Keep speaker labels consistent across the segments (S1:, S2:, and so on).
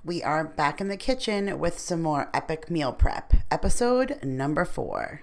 S1: We are back in the kitchen with some more epic meal prep. Episode number 4.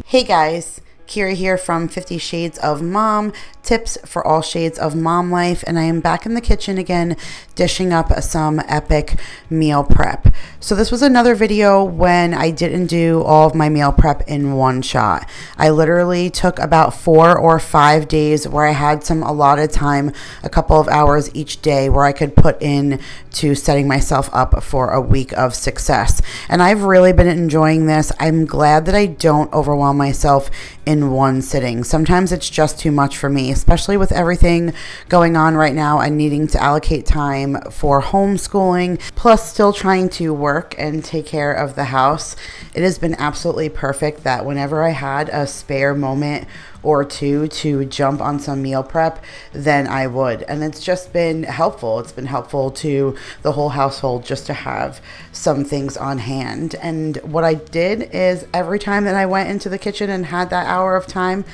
S1: Hey guys, Kira here from 50 Shades of Mom, tips for all shades of mom life, and I am back in the kitchen again dishing up some epic meal prep. So this was another video when I didn't do all of my meal prep in one shot. I literally took about 4 or 5 days where I had some allotted time, a couple of hours each day where I could put in to setting myself up for a week of success. And I've really been enjoying this. I'm glad that I don't overwhelm myself in one sitting. Sometimes it's just too much for me, especially with everything going on right now and needing to allocate time for homeschooling, plus still trying to work and take care of the house. It has been absolutely perfect that whenever I had a spare moment or two to jump on some meal prep, then I would. And it's just been helpful. It's been helpful to the whole household just to have some things on hand. And what I did is every time that I went into the kitchen and had that hour of time,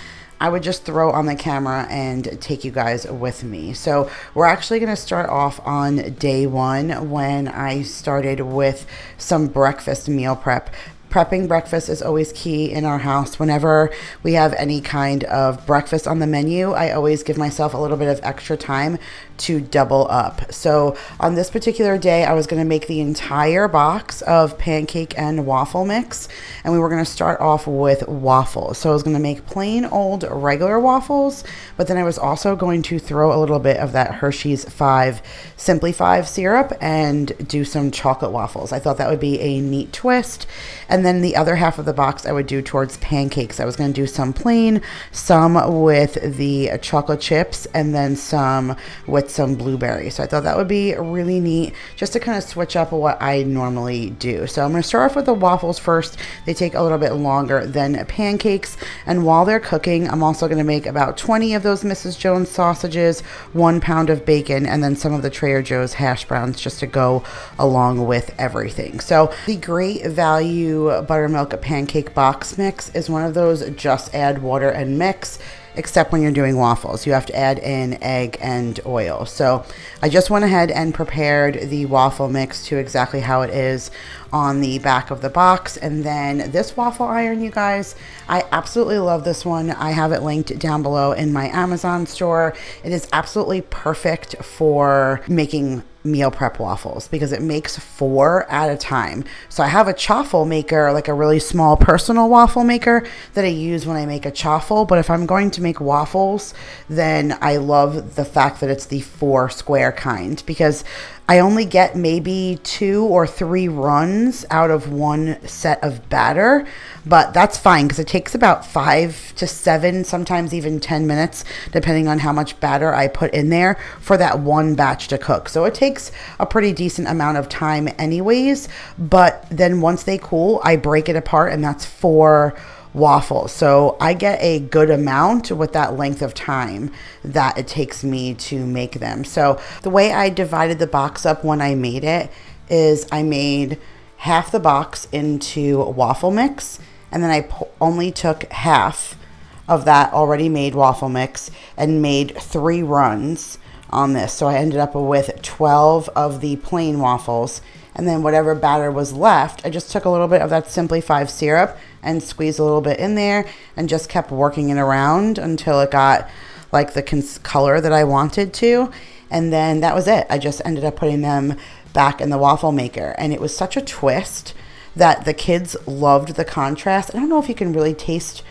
S1: I would just throw on the camera and take you guys with me. So we're actually going to start off on day 1 when I started with some breakfast meal prep. Prepping breakfast is always key in our house. Whenever we have any kind of breakfast on the menu, I always give myself a little bit of extra time to double up. So on this particular day, I was going to make the entire box of pancake and waffle mix, and we were going to start off with waffles. So I was going to make plain old regular waffles, but then I was also going to throw a little bit of that Hershey's 5 Simply 5 syrup and do some chocolate waffles. I thought that would be a neat twist. And then the other half of the box I would do towards pancakes. I was going to do some plain, some with the chocolate chips, and then some with some blueberries. So I thought that would be really neat just to kind of switch up what I normally do. So I'm going to start off with the waffles first. They take a little bit longer than pancakes. And while they're cooking, I'm also going to make about 20 of those Mrs. Jones sausages, 1 pound of bacon, and then some of the Trader Joe's hash browns just to go along with everything. So the Great Value buttermilk pancake box mix is one of those just add water and mix, except when you're doing waffles. You have to add in egg and oil. So I just went ahead and prepared the waffle mix to exactly how it is on the back of the box. And then this waffle iron, you guys, I absolutely love this one. I have it linked down below in my Amazon store. It is absolutely perfect for making meal prep waffles because it makes 4 at a time. So I have a chaffle maker, like a really small personal waffle maker that I use when I make a chaffle. But if I'm going to make waffles, then I love the fact that it's the 4 square kind, because I only get maybe 2 or 3 runs out of one set of batter, but that's fine because it takes about 5 to 7, sometimes even 10 minutes, depending on how much batter I put in there for that one batch to cook. So it takes a pretty decent amount of time anyways, but then once they cool, I break it apart, and that's 4 waffles. So I get a good amount with that length of time that it takes me to make them. So the way I divided the box up when I made it is I made half the box into waffle mix, and then I only took half of that already made waffle mix and made 3 runs on this. So I ended up with 12 of the plain waffles, and then whatever batter was left, I just took a little bit of that Simply 5 syrup and squeezed a little bit in there and just kept working it around until it got like the color that I wanted to. And then that was it. I just ended up putting them back in the waffle maker, and it was such a twist that the kids loved the contrast. I don't know if you can really taste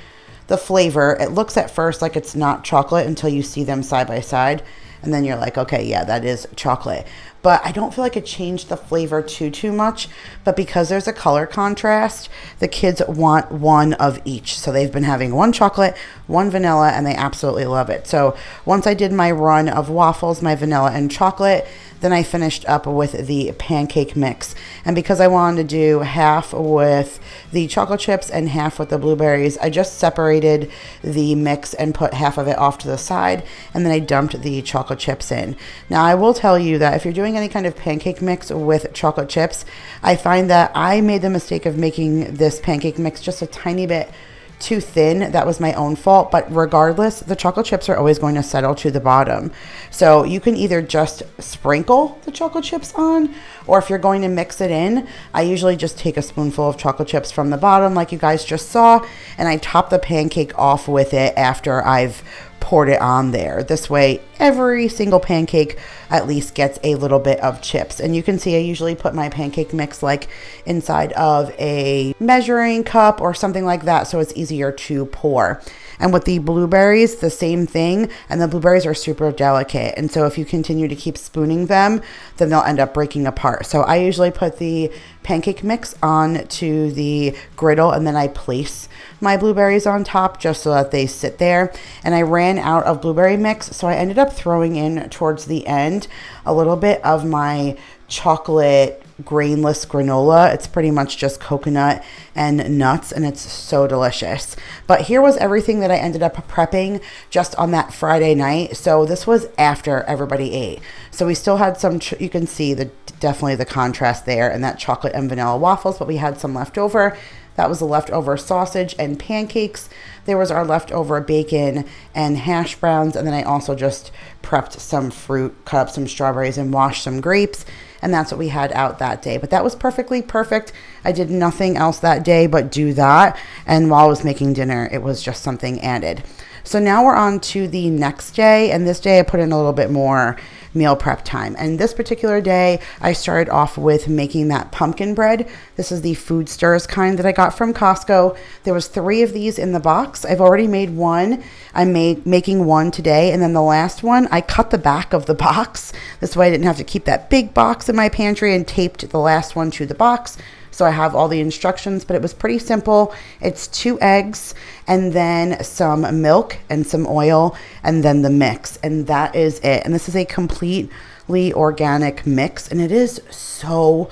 S1: the flavor. It looks at first like it's not chocolate until you see them side by side, and then you're like, okay, yeah, that is chocolate. But I don't feel like it changed the flavor too much. But because there's a color contrast, the kids want one of each. So they've been having 1 chocolate, 1 vanilla, and they absolutely love it. So once I did my run of waffles, my vanilla and chocolate, then I finished up with the pancake mix. And because I wanted to do half with the chocolate chips and half with the blueberries, I just separated the mix and put half of it off to the side, and then I dumped the chocolate chips in. Now I will tell you that if you're doing doing any kind of pancake mix with chocolate chips, I find that I made the mistake of making this pancake mix just a tiny bit too thin. That was my own fault, but regardless, the chocolate chips are always going to settle to the bottom. So you can either just sprinkle the chocolate chips on, or if you're going to mix it in, I usually just take a spoonful of chocolate chips from the bottom like you guys just saw, and I top the pancake off with it after I've poured it on there. This way, every single pancake at least gets a little bit of chips. And you can see I usually put my pancake mix like inside of a measuring cup or something like that, so it's easier to pour. And with the blueberries, the same thing. And the blueberries are super delicate. And so if you continue to keep spooning them, then they'll end up breaking apart. So I usually put the pancake mix onto the griddle, and then I place my blueberries on top just so that they sit there. And I ran out of blueberry mix, so I ended up throwing in towards the end a little bit of my chocolate grainless granola. It's pretty much just coconut and nuts, and it's so delicious. But here was everything that I ended up prepping just on that Friday night. So this was after everybody ate. So we still had some, you can see definitely the contrast there, and that chocolate and vanilla waffles, but we had some left over. That was the leftover sausage and pancakes. There was our leftover bacon and hash browns. And then I also just prepped some fruit, cut up some strawberries and washed some grapes. And that's what we had out that day. But that was perfectly perfect. I did nothing else that day but do that. And while I was making dinner, it was just something added. So now we're on to the next day. And this day I put in a little bit more meal prep time. And this particular day, I started off with making that pumpkin bread. This is the Food Stirs kind that I got from Costco. There was 3 of these in the box. I've already made one. I'm making one today. And then the last one, I cut the back of the box. This way I didn't have to keep that big box in my pantry, and taped the last one to the box. So I have all the instructions, but it was pretty simple. It's 2 eggs and then some milk and some oil and then the mix. And that is it. And this is a completely organic mix. And it is so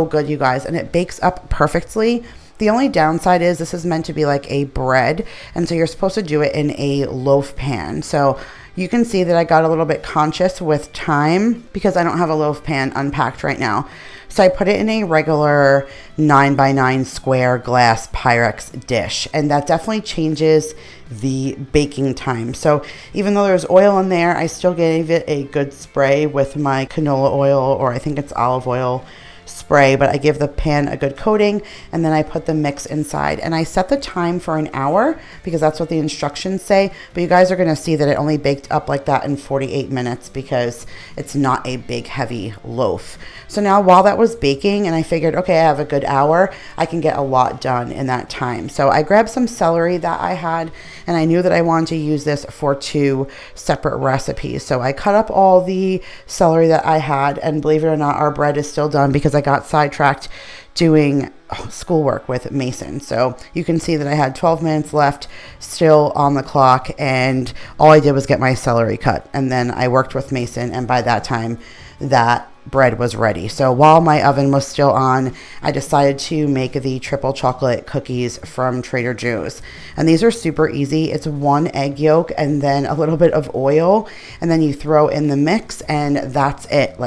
S1: good, you guys. And it bakes up perfectly. The only downside is this is meant to be like a bread. And so you're supposed to do it in a loaf pan. So you can see that I got a little bit conscious with time because I don't have a loaf pan unpacked right now. So I put it in a regular 9x9 square glass Pyrex dish, and that definitely changes the baking time. So even though there's oil in there, I still gave it a good spray with my canola oil, or I think it's olive oil spray, but I give the pan a good coating, and then I put the mix inside, and I set the time for an hour because that's what the instructions say. But you guys are going to see that it only baked up like that in 48 minutes because it's not a big heavy loaf. So now while that was baking, and I figured, okay, I have a good hour, I can get a lot done in that time. So I grabbed some celery that I had, and I knew that I wanted to use this for 2 separate recipes. So I cut up all the celery that I had, and believe it or not, our bread is still done because I got sidetracked doing schoolwork with Mason. So you can see that I had 12 minutes left still on the clock, and all I did was get my celery cut, and then I worked with Mason, and by that time that bread was ready. So while my oven was still on, I decided to make the triple chocolate cookies from Trader Joe's. And these are super easy. It's 1 egg yolk and then a little bit of oil, and then you throw in the mix, and that's it.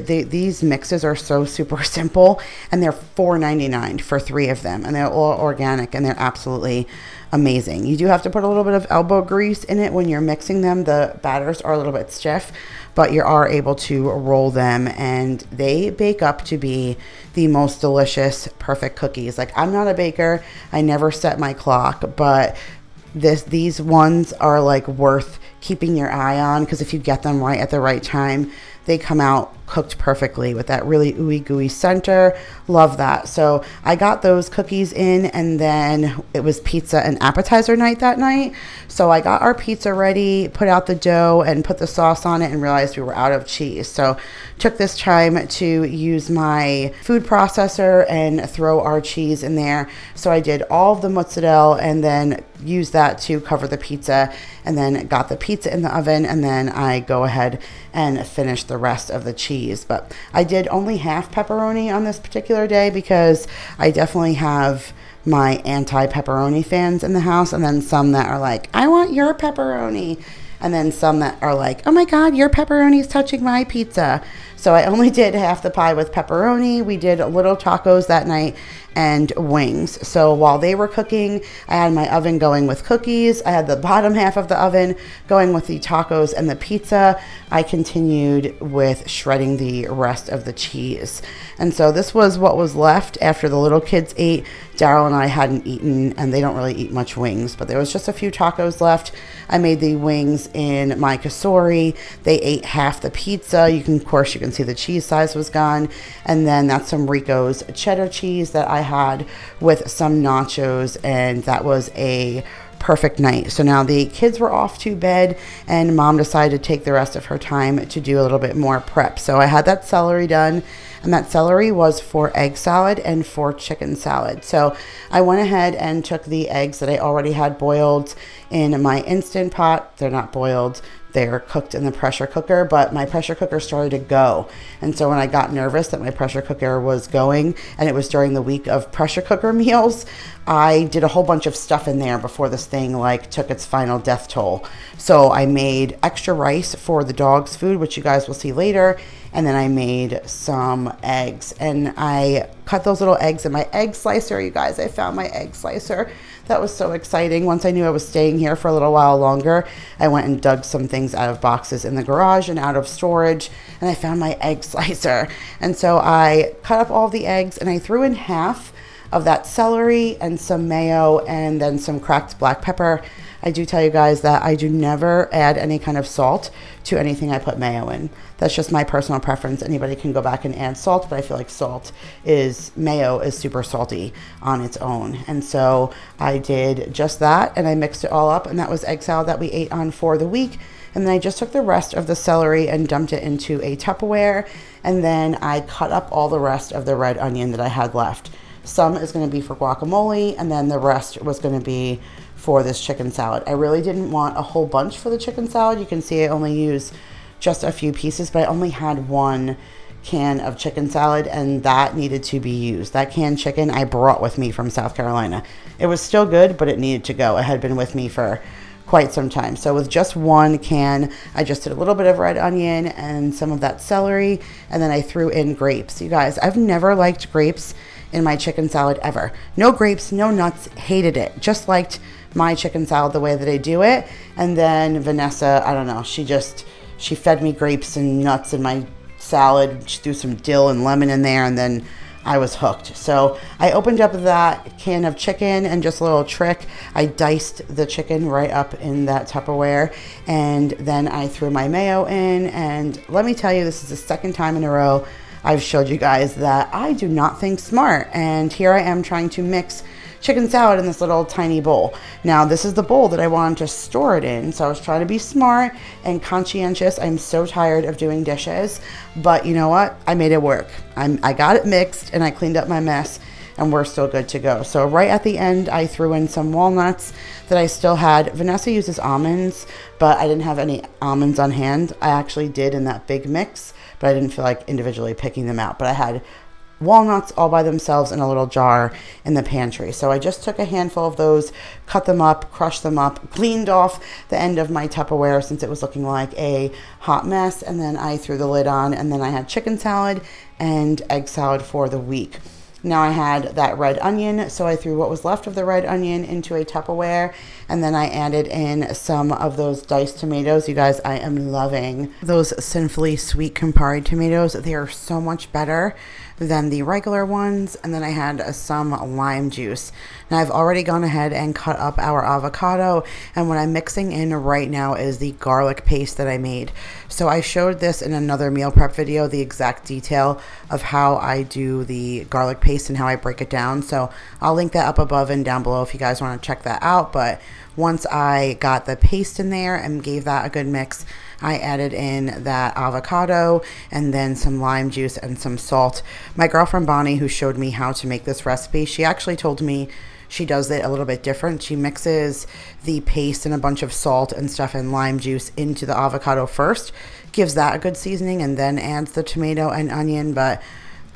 S1: These mixes are so super simple, and they're $4.99 for 3 of them, and they're all organic, and they're absolutely amazing. You do have to put a little bit of elbow grease in it when you're mixing them. The batters are a little bit stiff, but you are able to roll them, and they bake up to be the most delicious, perfect cookies. Like, I'm not a baker. I never set my clock, but these ones are like worth keeping your eye on, because if you get them right at the right time, they come out cooked perfectly with that really ooey gooey center. Love that. So I got those cookies in, and then it was pizza and appetizer night that night. So I got our pizza ready, put out the dough and put the sauce on it, and realized we were out of cheese. So took this time to use my food processor and throw our cheese in there. So I did all of the mozzarella and then used that to cover the pizza, and then got the pizza in the oven, and then I go ahead and finish the rest of the cheese. But I did only half pepperoni on this particular day because I definitely have my anti-pepperoni fans in the house, and then some that are like, I want your pepperoni, and then some that are like, oh my God, your pepperoni is touching my pizza. So I only did half the pie with pepperoni. We did little tacos that night and wings. So while they were cooking, I had my oven going with cookies. I had the bottom half of the oven going with the tacos and the pizza. I continued with shredding the rest of the cheese. And so this was what was left after the little kids ate. Daryl and I hadn't eaten, and they don't really eat much wings, but there was just a few tacos left. I made the wings in my kasori. They ate half the pizza. Of course, you can see the cheese size was gone. And then that's some Rico's cheddar cheese that I had with some nachos, and that was a perfect night. So now the kids were off to bed, and mom decided to take the rest of her time to do a little bit more prep. So I had that celery done, and that celery was for egg salad and for chicken salad. So I went ahead and took the eggs that I already had boiled in my Instant Pot. They're not boiled, they're cooked in the pressure cooker, but my pressure cooker started to go. And so when I got nervous that my pressure cooker was going, and it was during the week of pressure cooker meals, I did a whole bunch of stuff in there before this thing took its final death toll. So I made extra rice for the dog's food, which you guys will see later. And then I made some eggs, and I cut those little eggs in my egg slicer. You guys, I found my egg slicer. That was so exciting. Once I knew I was staying here for a little while longer, I went and dug some things out of boxes in the garage and out of storage, and I found my egg slicer. And so I cut up all the eggs, and I threw in half of that celery and some mayo and then some cracked black pepper. I do tell you guys that I do never add any kind of salt to anything I put mayo in. That's just my personal preference. Anybody can go back and add salt, but I feel like mayo is super salty on its own. And so I did just that, and I mixed it all up, and that was egg salad that we ate on for the week. And then I just took the rest of the celery and dumped it into a Tupperware, and then I cut up all the rest of the red onion that I had left. Some is going to be for guacamole, and then the rest was going to be for this chicken salad. I really didn't want a whole bunch for the chicken salad. You can see I only use just a few pieces, but I only had one can of chicken salad, and that needed to be used. That canned chicken I brought with me from South Carolina. It was still good, but it needed to go. It had been with me for quite some time. So with just one can, I just did a little bit of red onion and some of that celery, and then I threw in grapes. You guys, I've never liked grapes in my chicken salad ever. No grapes, no nuts, hated it. Just liked my chicken salad the way that I do it. And then Vanessa, I don't know, she fed me grapes and nuts in my salad. She threw some dill and lemon in there, and then I was hooked. So I opened up that can of chicken, and just a little trick, I diced the chicken right up in that Tupperware, and then I threw my mayo in. And let me tell you, this is the second time in a row I've showed you guys that I do not think smart. And here I am trying to mix chicken salad in this little tiny bowl. Now, this is the bowl that I wanted to store it in, so I was trying to be smart and conscientious. I'm so tired of doing dishes, but you know what? I made it work. I got it mixed, and I cleaned up my mess, and we're still good to go. So right at the end, I threw in some walnuts that I still had. Vanessa uses almonds, but I didn't have any almonds on hand. I actually did in that big mix, but I didn't feel like individually picking them out. But I had walnuts all by themselves in a little jar in the pantry. So I just took a handful of those, cut them up, crushed them up, cleaned off the end of my Tupperware since it was looking like a hot mess, and then I threw the lid on, and then I had chicken salad and egg salad for the week. Now I had that red onion, so I threw what was left of the red onion into a Tupperware, and then I added in some of those diced tomatoes. You guys, I am loving those Sinfully Sweet Campari tomatoes. They are so much better than the regular ones. And then I had some lime juice. Now I've already gone ahead and cut up our avocado, and what I'm mixing in right now is the garlic paste that I made. So I showed this in another meal prep video, the exact detail of how I do the garlic paste and how I break it down. So I'll link that up above and down below if you guys want to check that out. But once I got the paste in there and gave that a good mix, I added in that avocado and then some lime juice and some salt. My girlfriend Bonnie, who showed me how to make this recipe, she actually told me she does it a little bit different. She mixes the paste and a bunch of salt and stuff and lime juice into the avocado first, gives that a good seasoning, and then adds the tomato and onion. But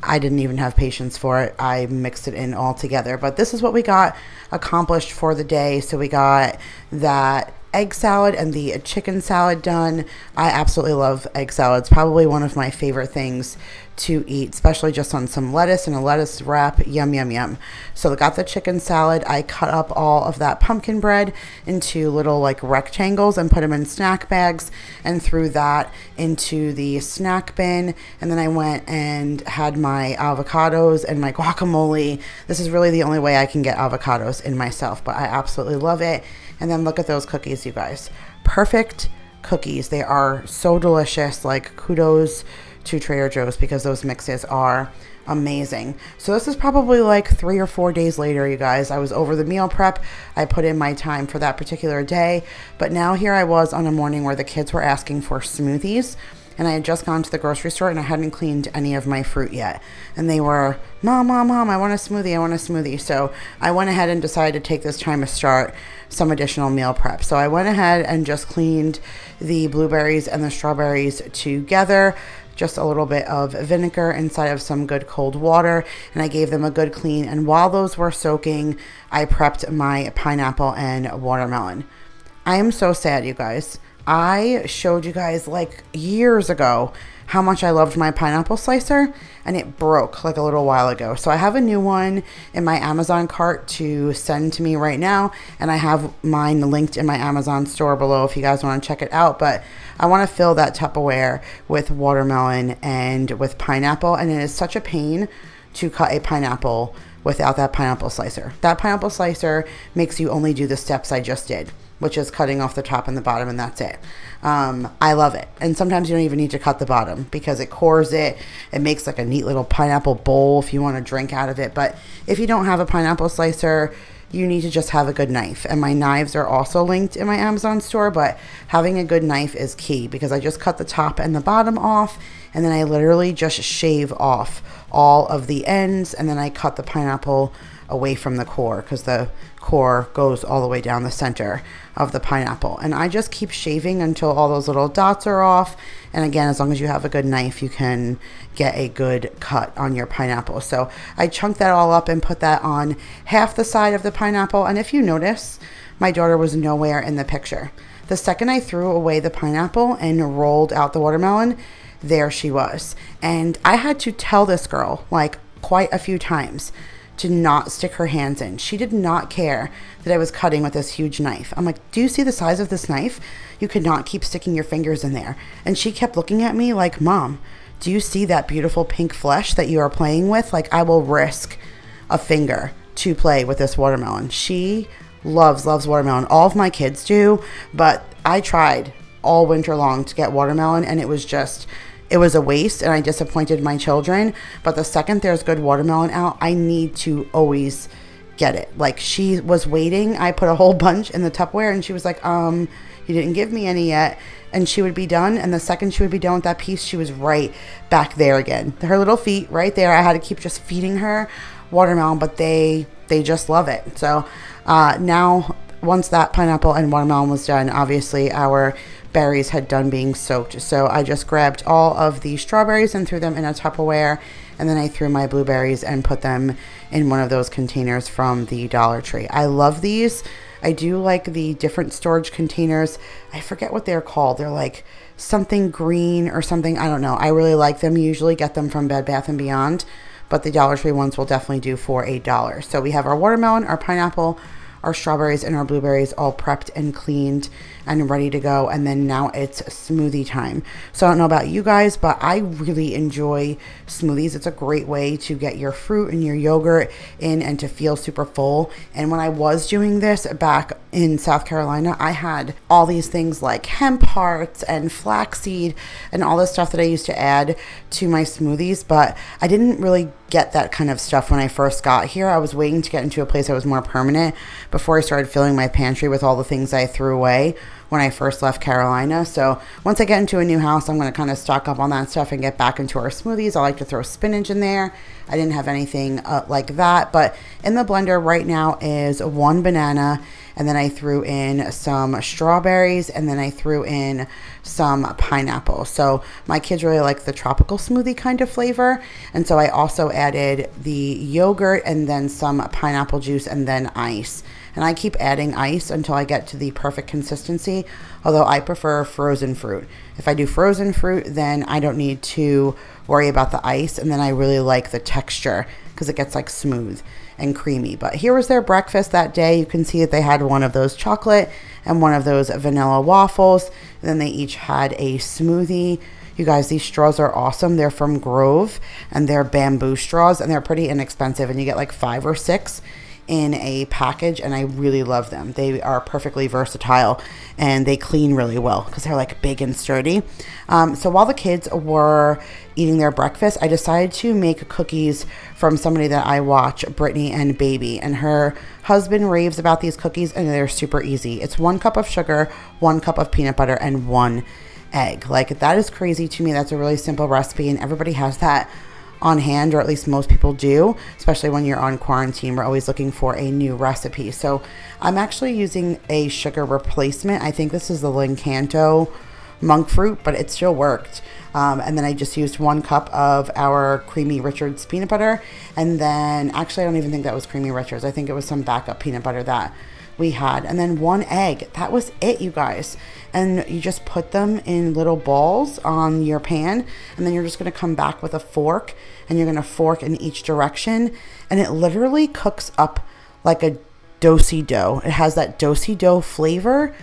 S1: I didn't even have patience for it. I mixed it in all together. But this is what we got accomplished for the day. So we got that egg salad and the chicken salad done. I absolutely love egg salad. It's probably one of my favorite things to eat, especially just on some lettuce and a lettuce wrap. Yum, yum, yum. So I got the chicken salad. I cut up all of that pumpkin bread into little like rectangles and put them in snack bags and threw that into the snack bin. And then I went and had my avocados and my guacamole. This is really the only way I can get avocados in myself, but I absolutely love it. And then look at those cookies, you guys. Perfect cookies. They are so delicious. Like, kudos to Trader Joe's because those mixes are amazing. So this is probably like 3 or 4 days later, you guys. I was over the meal prep. I put in my time for that particular day. But now here I was on a morning where the kids were asking for smoothies. And I had just gone to the grocery store and I hadn't cleaned any of my fruit yet. And they were, Mom, I want a smoothie. I want a smoothie. So I went ahead and decided to take this time to start some additional meal prep. So I went ahead and just cleaned the blueberries and the strawberries together. Just a little bit of vinegar inside of some good cold water. And I gave them a good clean. And while those were soaking, I prepped my pineapple and watermelon. I am so sad, you guys. I showed you guys like years ago how much I loved my pineapple slicer, and it broke like a little while ago. So I have a new one in my Amazon cart to send to me right now, and I have mine linked in my Amazon store below if you guys want to check it out. But I want to fill that Tupperware with watermelon and with pineapple, and it is such a pain to cut a pineapple without that pineapple slicer. That pineapple slicer makes you only do the steps I just did, which is cutting off the top and the bottom, and that's it. I love it. And sometimes you don't even need to cut the bottom because it cores it. It makes like a neat little pineapple bowl if you want to drink out of it. But if you don't have a pineapple slicer, you need to just have a good knife. And my knives are also linked in my Amazon store, but having a good knife is key because I just cut the top and the bottom off, and then I literally just shave off all of the ends, and then I cut the pineapple away from the core because the core goes all the way down the center of the pineapple. And I just keep shaving until all those little dots are off. And again, as long as you have a good knife, you can get a good cut on your pineapple. So I chunked that all up and put that on half the side of the pineapple. And if you notice, my daughter was nowhere in the picture. The second I threw away the pineapple and rolled out the watermelon, there she was. And I had to tell this girl like quite a few times to not stick her hands in. She did not care that I was cutting with this huge knife. I'm like, do you see the size of this knife? You could not keep sticking your fingers in there. And she kept looking at me like, Mom, do you see that beautiful pink flesh that you are playing with? Like, I will risk a finger to play with this watermelon. She loves watermelon. All of my kids do, but I tried all winter long to get watermelon, and it was a waste, and I disappointed my children. But the second there's good watermelon out, I need to always get it. Like, she was waiting. I put a whole bunch in the Tupperware, and she was like, you didn't give me any yet. And she would be done, and the second she would be done with that piece, she was right back there again. Her little feet right there. I had to keep just feeding her watermelon, but they just love it. So now, once that pineapple and watermelon was done, obviously our berries had done being soaked. So I just grabbed all of the strawberries and threw them in a Tupperware, and then I threw my blueberries and put them in one of those containers from the Dollar Tree. I love these. I do like the different storage containers. I forget what they're called. They're like something green or something. I don't know. I really like them. You usually get them from Bed Bath & Beyond, but the Dollar Tree ones will definitely do for $8. So we have our watermelon, our pineapple, our strawberries, and our blueberries all prepped and cleaned and ready to go. And then now it's smoothie time. So I don't know about you guys, but I really enjoy smoothies. It's a great way to get your fruit and your yogurt in and to feel super full. And when I was doing this back in South Carolina, I had all these things like hemp hearts and flaxseed and all this stuff that I used to add to my smoothies, but I didn't really get that kind of stuff when I first got here. I was waiting to get into a place that was more permanent before I started filling my pantry with all the things I threw away when I first left Carolina. So once I get into a new house, I'm going to kind of stock up on that stuff and get back into our smoothies. I like to throw spinach in there. I didn't have anything like that, but in the blender right now is one banana, and then I threw in some strawberries, and then I threw in some pineapple. So my kids really like the tropical smoothie kind of flavor, and so I also added the yogurt and then some pineapple juice and then ice. And I keep adding ice until I get to the perfect consistency, although I prefer frozen fruit. If I do frozen fruit, then I don't need to worry about the ice, and then I really like the texture because it gets like smooth and creamy. But here was their breakfast that day. You can see that they had one of those chocolate and one of those vanilla waffles, and then they each had a smoothie. You guys, these straws are awesome. They're from Grove, and they're bamboo straws, and they're pretty inexpensive, and you get like 5 or 6 in a package, and I really love them. They are perfectly versatile, and they clean really well because they're like big and sturdy. So while the kids were eating their breakfast, I decided to make cookies from somebody that I watch, Brittany and Baby, and her husband raves about these cookies, and they're super easy. It's 1 cup of sugar, 1 cup of peanut butter, and 1 egg. Like, that is crazy to me. That's a really simple recipe, and everybody has that on hand, or at least most people do, especially when you're on quarantine. We're always looking for a new recipe. So I'm actually using a sugar replacement. I think this is the Lincanto monk fruit, but it still worked. And then I just used 1 cup of our Creamy Richards peanut butter. And then actually, I don't even think that was Creamy Richards. I think it was some backup peanut butter that we had. And then 1 egg. That was it, you guys. And you just put them in little balls on your pan, and then you're just going to come back with a fork, and you're going to fork in each direction, and it literally cooks up like a do-si-do. It has that do-si-do flavor,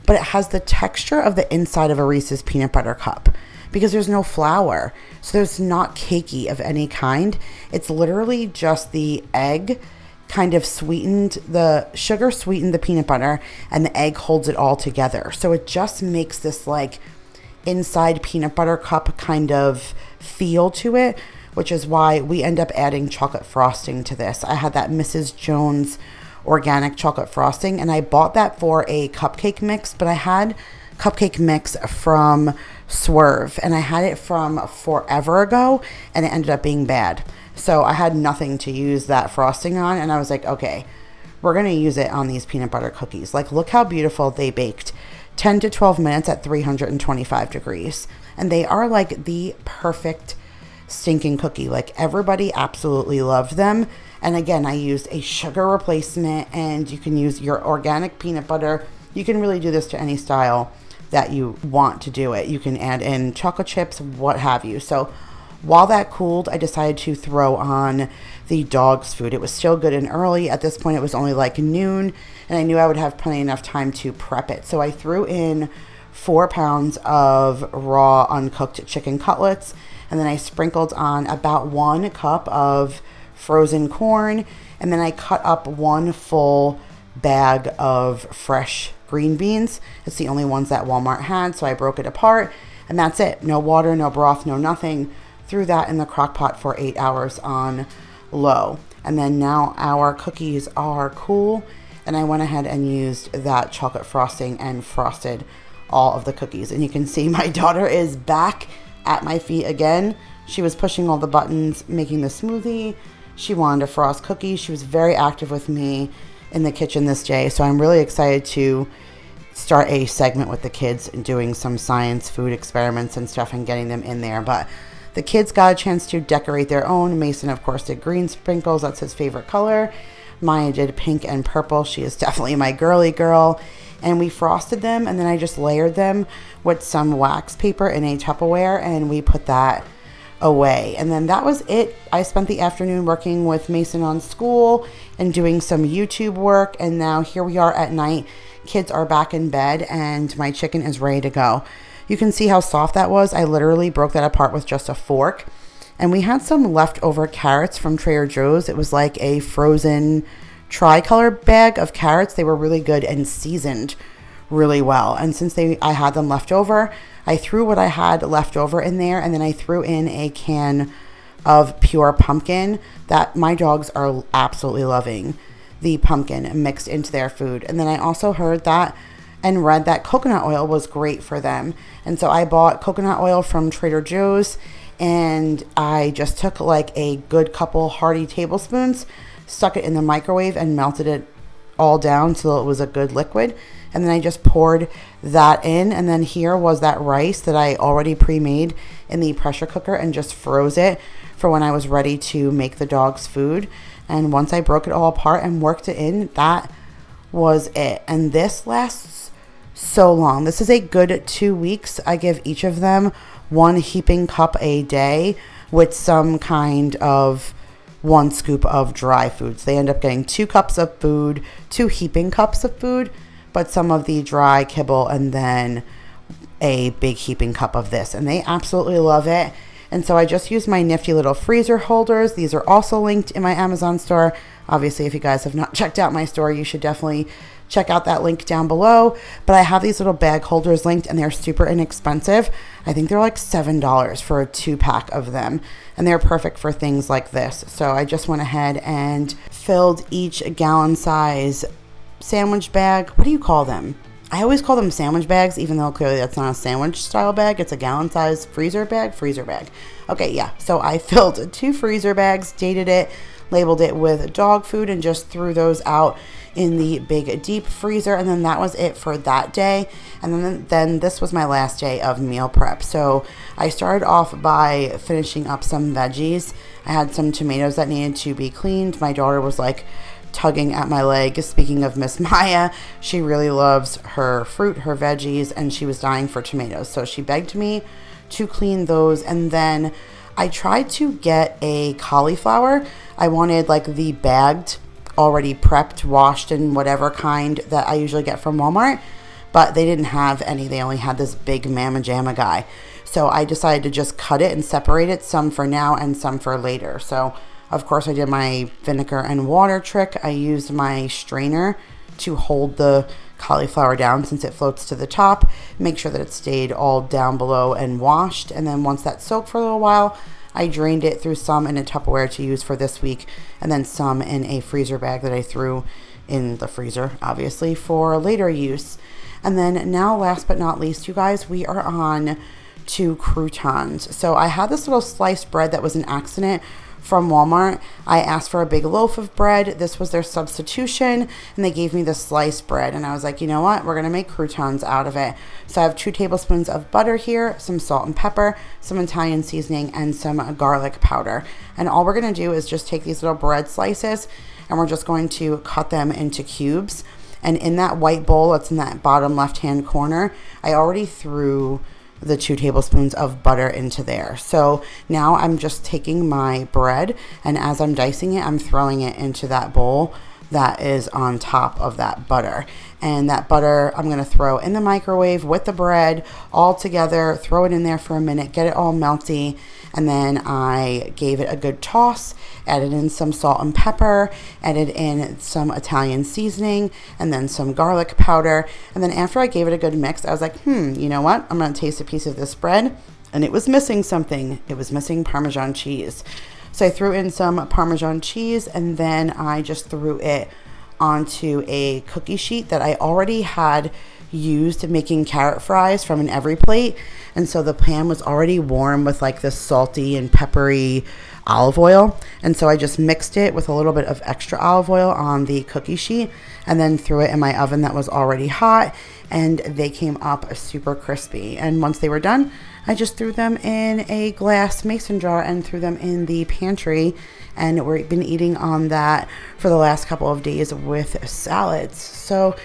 S1: but it has the texture of the inside of a Reese's peanut butter cup because there's no flour. So there's not cakey of any kind. It's literally just the egg kind of sweetened, the sugar sweetened the peanut butter, and the egg holds it all together. So it just makes this like inside peanut butter cup kind of feel to it, which is why we end up adding chocolate frosting to this. I had that Mrs. Jones organic chocolate frosting, and I bought that for a cupcake mix, but I had cupcake mix from Swerve, and I had it from forever ago, and it ended up being bad. So I had nothing to use that frosting on, and I was like, okay, we're going to use it on these peanut butter cookies. Like, look how beautiful they baked. 10 to 12 minutes at 325 degrees. And they are like the perfect stinking cookie. Like, everybody absolutely loved them. And again, I used a sugar replacement, and you can use your organic peanut butter. You can really do this to any style that you want to do it. You can add in chocolate chips, what have you. So while that cooled, I decided to throw on the dog's food. It was still good and early. At this point, it was only like noon, and I knew I would have plenty enough time to prep it. So I threw in 4 pounds of raw uncooked chicken cutlets, and then I sprinkled on about 1 cup of frozen corn, and then I cut up 1 full bag of fresh green beans. It's the only ones that Walmart had, so I broke it apart, and that's it. No water, no broth, no nothing. Threw that in the crock pot for 8 hours on low. And then now our cookies are cool, and I went ahead and used that chocolate frosting and frosted all of the cookies. And you can see my daughter is back at my feet again. She was pushing all the buttons, making the smoothie. She wanted to frost cookies. She was very active with me in the kitchen this day. So I'm really excited to start a segment with the kids and doing some science food experiments and stuff and getting them in there. But the kids got a chance to decorate their own. Mason, of course, did green sprinkles. That's his favorite color. Maya did pink and purple. She is definitely my girly girl. And we frosted them, and then I just layered them with some wax paper in a Tupperware, and we put that away. And then that was it. I spent the afternoon working with Mason on school and doing some YouTube work, and now here we are at night. Kids are back in bed, and my chicken is ready to go. You can see how soft that was. I literally broke that apart with just a fork. And we had some leftover carrots from Trader Joe's. It was like a frozen tricolor bag of carrots. They were really good and seasoned really well. And since I had them left over, I threw what I had left over in there, and then I threw in a can of pure pumpkin that my dogs are absolutely loving the pumpkin mixed into their food. And then I also heard that and read that coconut oil was great for them. And so I bought coconut oil from Trader Joe's, and I just took like a good couple hearty tablespoons, stuck it in the microwave, and melted it all down till it was a good liquid. And then I just poured that in, and then here was that rice that I already pre-made in the pressure cooker and just froze it for when I was ready to make the dog's food. And once I broke it all apart and worked it in, that was it. And this lasts so long. This is a good 2 weeks. I give each of them 1 heaping cup a day with some kind of 1 scoop of dry foods. They end up getting 2 cups of food, 2 heaping cups of food, but some of the dry kibble and then a big heaping cup of this. And they absolutely love it. And so I just use my nifty little freezer holders. These are also linked in my Amazon store. Obviously, if you guys have not checked out my store, you should definitely check out that link down below. But I have these little bag holders linked, and they're super inexpensive. I think they're like $7 for a 2-pack of them. And they're perfect for things like this. So I just went ahead and filled each gallon size sandwich bag. What do you call them? I always call them sandwich bags, even though clearly that's not a sandwich style bag. It's a gallon size freezer bag. Okay, yeah. So I filled 2 freezer bags, dated it, labeled it with dog food, and just threw those out in the big deep freezer. And then that was it for that day. And then this was my last day of meal prep. So I started off by finishing up some veggies. I had some tomatoes that needed to be cleaned. My daughter was like tugging at my leg. Speaking of Miss Maya, she really loves her fruit, her veggies, and she was dying for tomatoes. So she begged me to clean those. And then I tried to get a cauliflower. I wanted like the bagged, already prepped, washed, and whatever kind that I usually get from Walmart, but they didn't have any. They only had this big Mama Jamma guy. So I decided to just cut it and separate it, some for now and some for later. So of course, I did my vinegar and water trick. I used my strainer to hold the cauliflower down since it floats to the top. Make sure that it stayed all down below and washed. And then once that soaked for a little while, I drained it, threw some in a Tupperware to use for this week, and then some in a freezer bag that I threw in the freezer, obviously, for later use. And then now, last but not least, you guys, we are on to croutons. So I had this little sliced bread that was an accident from Walmart. I asked for a big loaf of bread. This was their substitution, and they gave me the sliced bread. And I was like, you know what? We're going to make croutons out of it. So I have 2 tablespoons of butter here, some salt and pepper, some Italian seasoning, and some garlic powder. And all we're going to do is just take these little bread slices, and we're just going to cut them into cubes. And in that white bowl that's in that bottom left-hand corner, I already threw the 2 tablespoons of butter into there. So now I'm just taking my bread, and as I'm dicing it, I'm throwing it into that bowl that is on top of that butter. And that butter I'm going to throw in the microwave with the bread all together, throw it in there for a minute, get it all melty, and then I gave it a good toss, added in some salt and pepper, added in some Italian seasoning, and then some garlic powder. And then after I gave it a good mix, I was like, you know what? I'm going to taste a piece of this bread. And it was missing something. It was missing Parmesan cheese. So I threw in some Parmesan cheese, and then I just threw it onto a cookie sheet that I already had used making carrot fries from an Every Plate. And so the pan was already warm with like this salty and peppery olive oil. And so I just mixed it with a little bit of extra olive oil on the cookie sheet and then threw it in my oven that was already hot. And they came up super crispy. And once they were done, I just threw them in a glass mason jar and threw them in the pantry. And we've been eating on that for the last couple of days with salads. So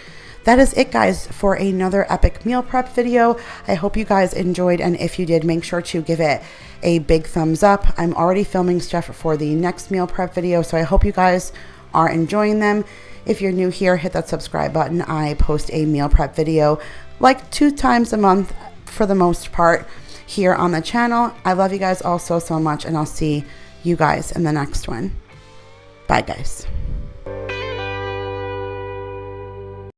S1: that is it, guys, for another epic meal prep video. I hope you guys enjoyed, and if you did, make sure to give it a big thumbs up. I'm already filming stuff for the next meal prep video, so I hope you guys are enjoying them. If you're new here, hit that subscribe button. I post a meal prep video like 2 times a month for the most part here on the channel. I love you guys all so much, and I'll see you guys in the next one. Bye, guys.